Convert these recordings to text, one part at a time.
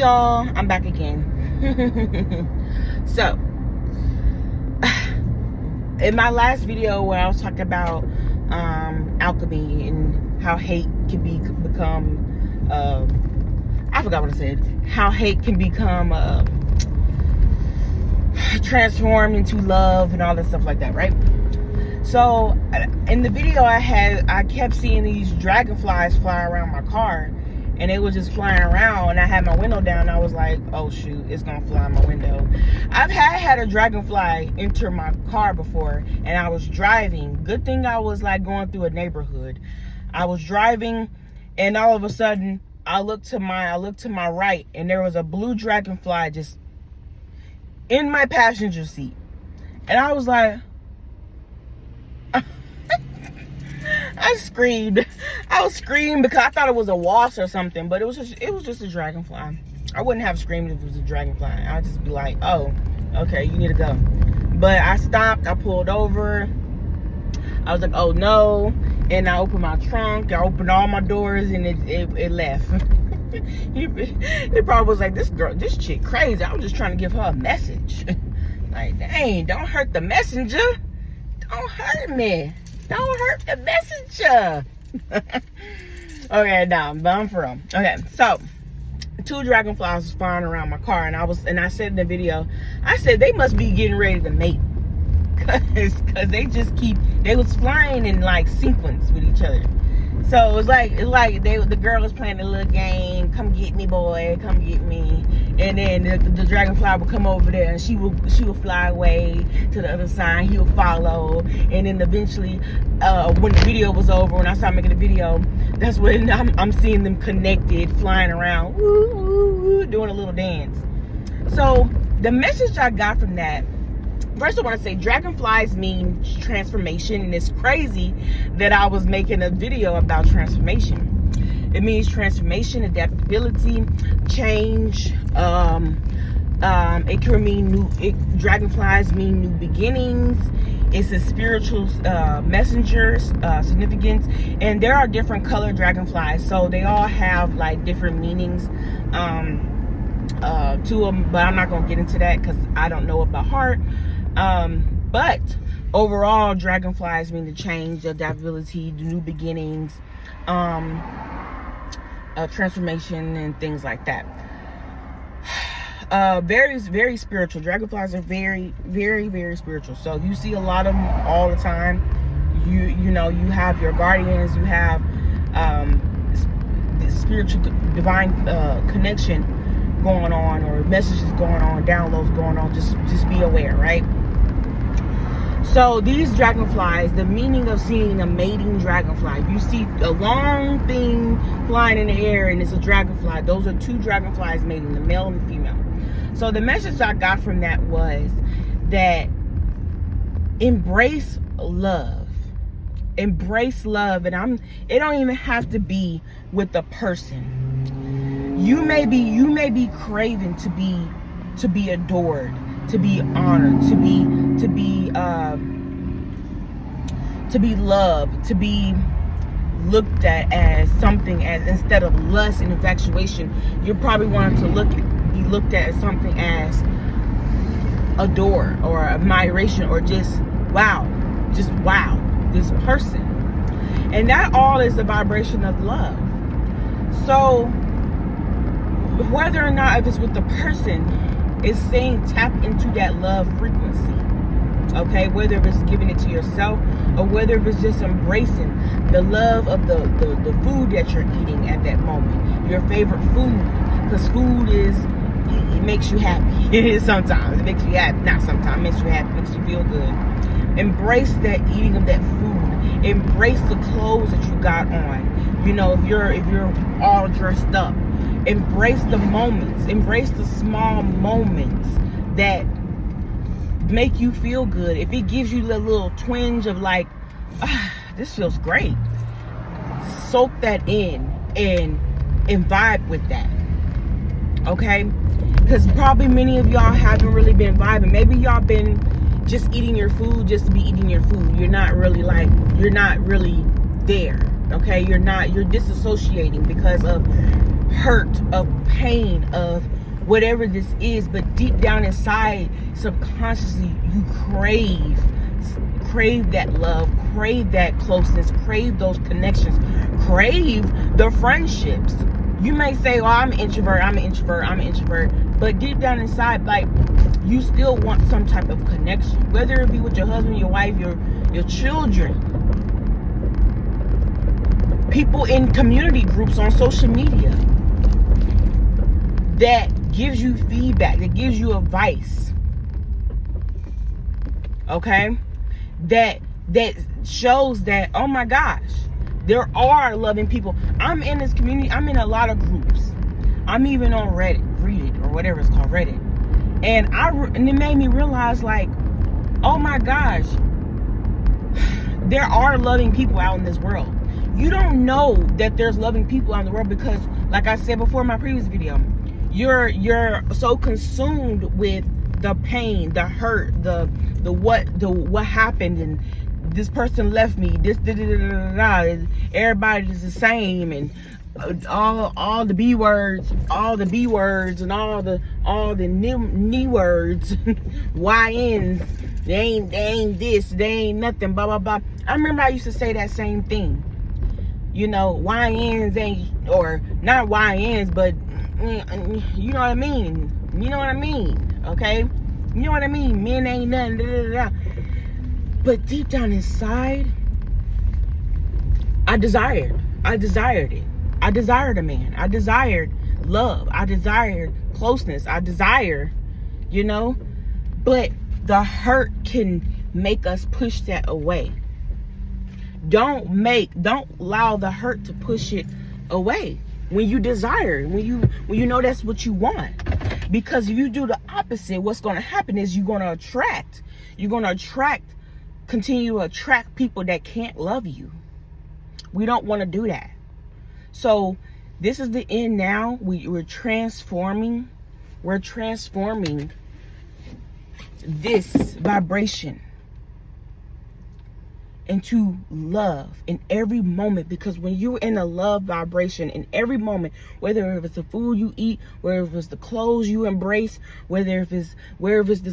y'all, I'm back again. So in my last video where I was talking about alchemy and how hate can become I forgot what I said, how hate can become transformed into love and all that stuff like that, right? So in the video I kept seeing these dragonflies fly around my car, and they were just flying around, and I had my window down, and I was like, oh shoot, it's gonna fly in my window. I've had a dragonfly enter my car before, and I was driving. Good thing I was like going through a neighborhood. I was driving, and all of a sudden I looked to my right, and there was a blue dragonfly just in my passenger seat. And I was like, I screamed. I was screaming because I thought it was a wasp or something, but it was just a dragonfly. I wouldn't have screamed if it was a dragonfly. I'd just be like, oh, okay, you need to go. But I stopped, I pulled over. I was like, oh no. And I opened my trunk, I opened all my doors, and it left. It probably was like, this chick crazy. I was just trying to give her a message. Like, dang, don't hurt the messenger. Don't hurt me. Don't hurt the messenger. Okay, no, but I'm for real. Okay, so 2 dragonflies was flying around my car, and I said in the video, I said they must be getting ready to mate, cause they was flying in like sequence with each other. So it's like the girl was playing a little game, come get me, boy, come get me. And then the dragonfly would come over there, and she would fly away to the other side. He would follow, and then eventually, when the video was over, when I started making the video, that's when I'm seeing them connected, flying around, woo, woo, woo, doing a little dance. So the message I got from that, first I want to say dragonflies mean transformation, and it's crazy that I was making a video about transformation. It means transformation, adaptability, change. It can mean dragonflies mean new beginnings. It's a spiritual messenger significance, and there are different colored dragonflies, so they all have like different meanings to them. But I'm not gonna get into that because I don't know it by heart. But overall, dragonflies mean the change, the adaptability, the new beginnings, transformation, and things like that. Very, very spiritual. Dragonflies are very, very, very spiritual. So you see a lot of them all the time. You know, you have your guardians, you have the spiritual divine connection going on, or messages going on, downloads going on. Just be aware, right? So these dragonflies, the meaning of seeing a mating dragonfly, you see a long thing flying in the air and it's a dragonfly. Those are 2 dragonflies mating, the male and the female. So the message I got from that was that embrace love. Embrace love. And it don't even have to be with the person. You may be craving to be adored, to be honored, to be loved, to be looked at as something, as instead of lust and infatuation, you're probably wanting to be looked at as something as adore or admiration, or just wow, this person. And that all is the vibration of love. So whether or not if it's with the person, it's saying tap into that love frequency. Okay, whether it's giving it to yourself, or whether it's just embracing the love of the food that you're eating at that moment, your favorite food, because food it makes you happy. It is sometimes. It makes you happy. Not sometimes. It makes you happy. It makes you feel good. Embrace that eating of that food. Embrace the clothes that you got on. You know, if you're all dressed up, embrace the moments. Embrace the small moments that make you feel good. If it gives you a little twinge of like, this feels great, soak that in and vibe with that. Okay, because probably many of y'all haven't really been vibing. Maybe y'all been just eating your food just to be eating your food. You're not really there. Okay, you're disassociating because of hurt, of pain, of whatever this is, but deep down inside, subconsciously, you crave that love, crave that closeness, crave those connections, crave the friendships. You may say, oh, I'm an introvert, but deep down inside, like, you still want some type of connection, whether it be with your husband, your wife, your children, people in community groups on social media that gives you feedback, that gives you advice, okay, that shows that, oh my gosh, there are loving people. I'm in this community. I'm in a lot of groups. I'm even on Reddit, or whatever it's called, Reddit. And it made me realize, like, oh my gosh, there are loving people out in this world. You don't know that there's loving people out in the world because, like I said before in my previous video, you're so consumed with the pain, the hurt, the what happened, and this person left me, this everybody is the same, and all the B words, and all the knee words, YNs, they ain't this, they ain't nothing, blah blah blah. I remember I used to say that same thing. You know, YNs ain't, or not YNs, but you know what I mean. You know what I mean, okay? You know what I mean? Men ain't nothing, da, da, da. But deep down inside, I desired it. I desired a man. I desired love. I desired closeness. I desire, you know, but the hurt can make us push that away. Don't allow the hurt to push it away when you desire, when you know that's what you want. Because if you do the opposite, what's going to happen is you're going to continue to attract people that can't love you. We don't want to do that. So this is the end now. We're transforming this vibration into love in every moment, because when you're in a love vibration in every moment, whether it's the food you eat, whether it's the clothes you embrace, wherever it's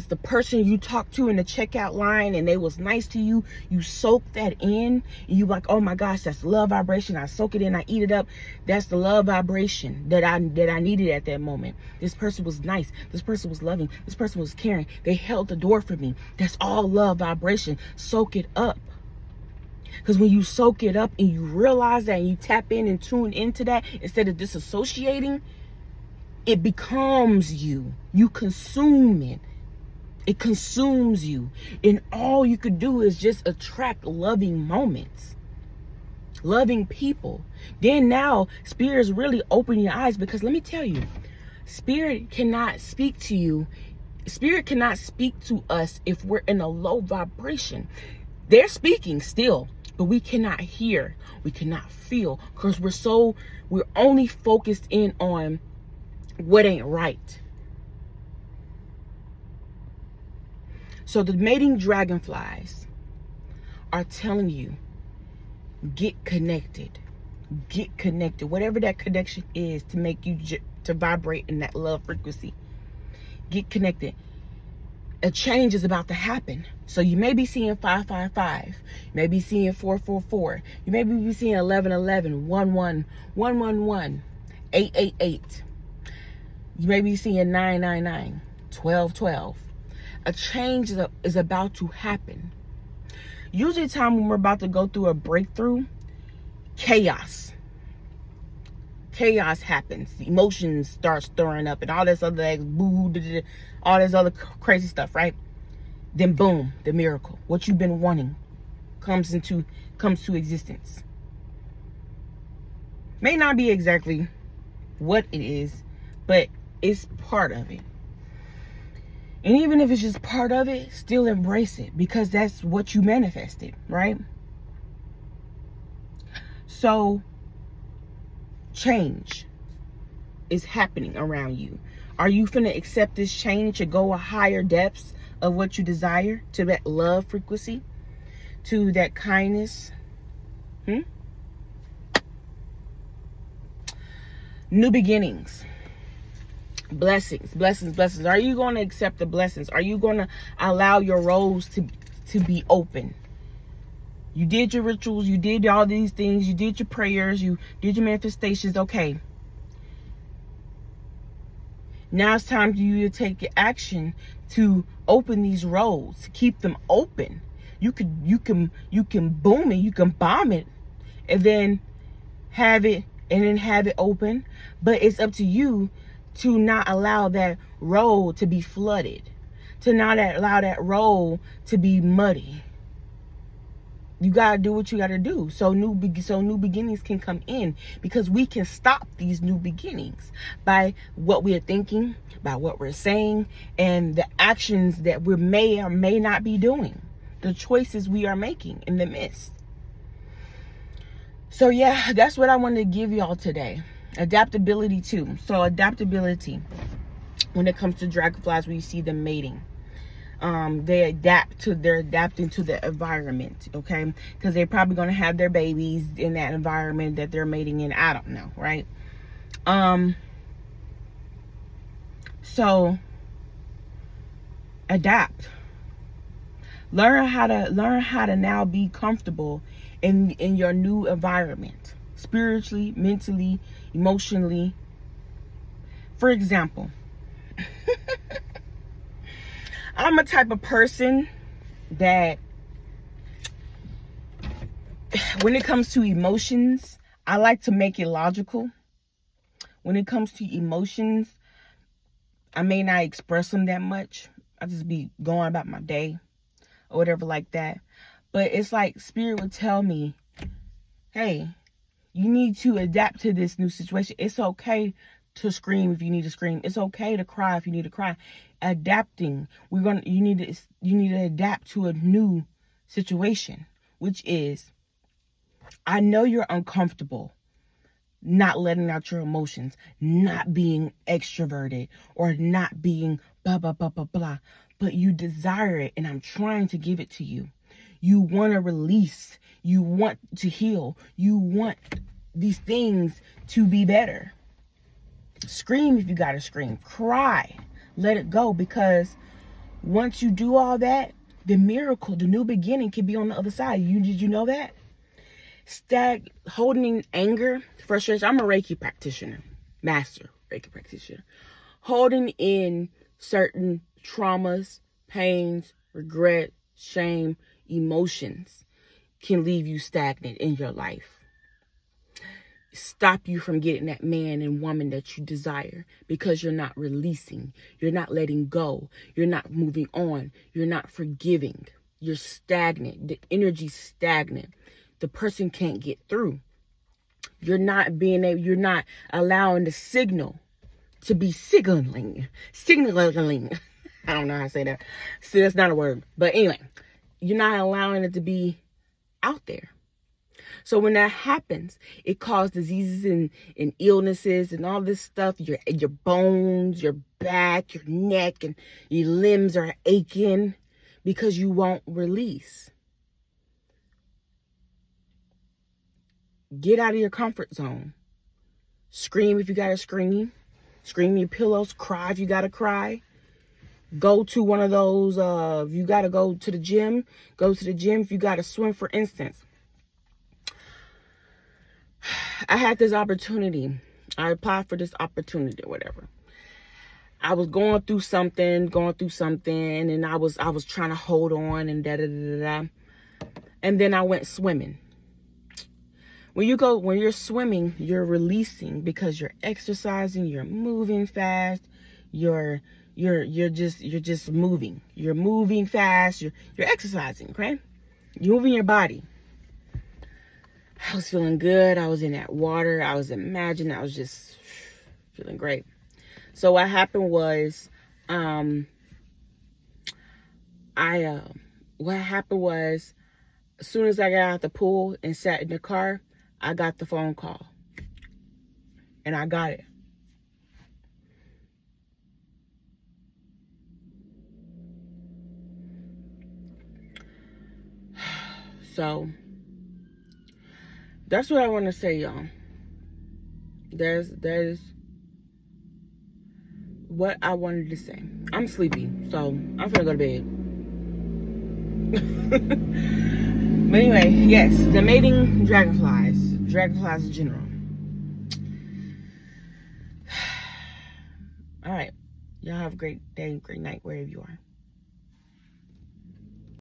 the person you talk to in the checkout line and they was nice to you, you soak that in, and you like, oh my gosh, that's love vibration. I soak it in, I eat it up. That's the love vibration that I needed at that moment. This person was nice, this person was loving, this person was caring, they held the door for me. That's all love vibration. Soak it up. Because when you soak it up and you realize that and you tap in and tune into that, instead of disassociating, it becomes you. You consume it. It consumes you. And all you could do is just attract loving moments, loving people. Then now, Spirit is really opening your eyes, because let me tell you, Spirit cannot speak to you. Spirit cannot speak to us if we're in a low vibration. They're speaking still, but we cannot hear, we cannot feel, because we're only focused in on what ain't right. So the mating dragonflies are telling you, get connected, whatever that connection is to make you to vibrate in that love frequency. Get connected. A change is about to happen. So you may be seeing 555, you may be seeing 444, you may be seeing 1111, 11, 111, 888. You may be seeing 999, 1212. A change is about to happen. Usually the time when we're about to go through a breakthrough, chaos happens. The emotions start stirring up and all this other all this other crazy stuff, right? Then boom, the miracle, what you've been wanting, comes to existence. May not be exactly what it is, but it's part of it. And even if it's just part of it, still embrace it, because that's what you manifested, right? So change is happening around you. Are you finna accept this change to go a higher depths of what you desire, to that love frequency, to that kindness? New beginnings. Blessings, blessings, blessings. Are you going to accept the blessings? Are you going to allow your roads to be open? You did your rituals. You did all these things. You did your prayers. You did your manifestations. Okay. Now it's time for you to take action to open these roads, to keep them open. You can boom it, you can bomb it, and then have it open. But it's up to you to not allow that road to be flooded, to not allow that road to be muddy. You gotta do what you gotta do, so new beginnings can come in, because we can stop these new beginnings by what we are thinking, by what we're saying, and the actions that we may or may not be doing, the choices we are making in the midst. So yeah, that's what I wanted to give y'all today. Adaptability too. So adaptability, when it comes to dragonflies, we see them mating. They're adapting to the environment, okay? Because they're probably going to have their babies in that environment that they're mating in. I don't know, right? So adapt. Learn how to now be comfortable in your new environment, spiritually, mentally, emotionally. For example, I'm a type of person that when it comes to emotions, I like to make it logical. When it comes to emotions, I may not express them that much. I just be going about my day or whatever like that. But it's like Spirit would tell me, hey, you need to adapt to this new situation. It's okay to scream if you need to scream. It's okay to cry if you need to cry. Adapting. You need to adapt to a new situation, which is, I know you're uncomfortable not letting out your emotions, not being extroverted, or not being blah blah blah blah blah, but you desire it, and I'm trying to give it to you. You want to release, you want to heal, you want these things to be better. Scream if you gotta scream, cry, let it go, because once you do all that, the miracle, the new beginning can be on the other side. Did you know that? Holding anger, frustration. I'm a Reiki practitioner, master Reiki practitioner. Holding in certain traumas, pains, regret, shame, emotions can leave you stagnant in your life. Stop you from getting that man and woman that you desire, because you're not releasing, you're not letting go, you're not moving on, you're not forgiving, you're stagnant, the energy's stagnant, the person can't get through. You're not allowing the signal to be signaling. I don't know how to say that. See, that's not a word, but anyway, you're not allowing it to be out there. So when that happens, it causes diseases and illnesses and all this stuff. Your bones, your back, your neck, and your limbs are aching because you won't release. Get out of your comfort zone. Scream if you gotta scream. Scream in your pillows. Cry if you gotta cry. Go to one of those, if you gotta go to the gym, go to the gym. If you gotta swim, for instance. I had this opportunity. I applied for this opportunity or whatever. I was going through something, and I was trying to hold on and da-da-da-da-da. And then I went swimming. When you're swimming, you're releasing, because you're exercising, you're moving fast, you're just moving. You're moving fast, you're exercising, okay? You're moving your body. I was feeling good. I was in that water. I was imagining. I was just feeling great. So what happened was, as soon as I got out the pool and sat in the car, I got the phone call. And I got it. So that's what I want to say, y'all. That is what I wanted to say. I'm sleepy, so I'm gonna go to bed. But anyway, yes, the mating dragonflies in general. All right, y'all have a great day, great night, wherever you are.